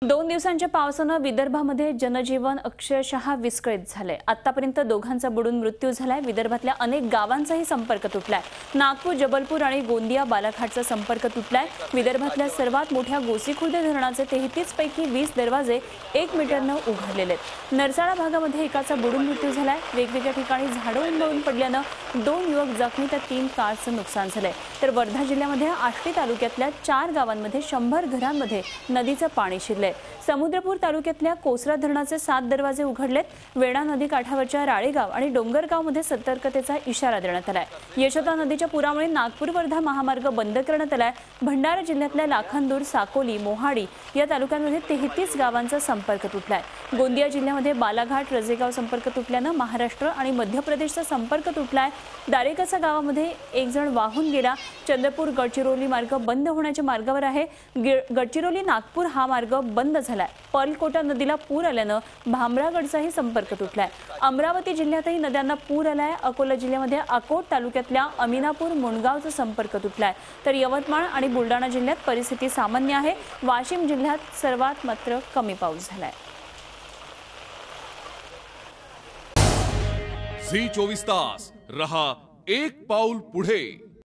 दोन दिवसांच्या पावसानं विदर्भामध्ये जनजीवन अक्षरशः विस्कळीत झालंय। आतापर्यंत दोघांचा बुडून मृत्यू झालाय। विदर्भातल्या अनेक गावांचाही संपर्क तुटलाय। नागपूर, जबलपूर आणि गोंदिया बालाघाटचा संपर्क तुटलाय। विदर्भातल्या सर्वात मोठ्या गोसीखुर्द धरणाचे 33 पैकी 20 दरवाजे 1 मीटरनं उघडलेले आहेत। नरसाळा भागामध्ये एकाचा बुडून मृत्यू झालाय। वेगवेगळ्या ठिकाणी झाडं उन्मळून पडल्यानं 2 युवक जखमी तर 3 कारचं नुकसान झालंय। तर वर्धा जिल्ह्यामध्ये आष्टी तालुक्यातल्या 4 गावांमध्ये 100 घरांमध्ये नदीचं पाणी शिरलंय। समुद्रपूर तालुक्यातल्या कोसरा धरणाचे 7 दरवाजे उघडलेत। वेणा नदी काठावरच्या राळेगाव आणि डोंगरगावमध्ये सतर्कतेचा इशारा देण्यात आलाय। यशोदा नदीच्या पुरामुळे नागपूर वर्धा महामार्ग बंद करण्यात आलाय। भंडारा जिल्ह्यातल्या लाखांदूर, साकोली, मोहाडी या तालुक्यांमध्ये 33 गावांचा संपर्क तुटलाय। गोंदिया जिल्ह्यामध्ये बालाघाट, रजेगाव संपर्क तुटल्यानं महाराष्ट्र आणि मध्य प्रदेशचा संपर्क तुटलाय। दारेकसा गावामध्ये एक जण वाहून गेला। चंद्रपूर गडचिरोली मार्ग बंद होण्याच्या मार्गावर आहे। गडचिरोली नागपूर हा मार्ग बंद झालाय। पर्लकोटा नदीला पूर आल्यानं भामरागडचाही संपर्क तुटलाय। अमरावती जिल्ह्यातही नद्यांना पूर आलाय। अकोला जिल्ह्यामध्ये अकोट तालुक्यातल्या अमिनापूर, मुणगावचा संपर्क तुटलाय। तर यवतमाळ आणि बुलढाणा जिल्ह्यात परिस्थिती सामान्य आहे। वाशिम जिल्ह्यात सर्वात मात्र कमी पाऊस झालाय। झी 24 तास रहा एक पाऊल पुढे।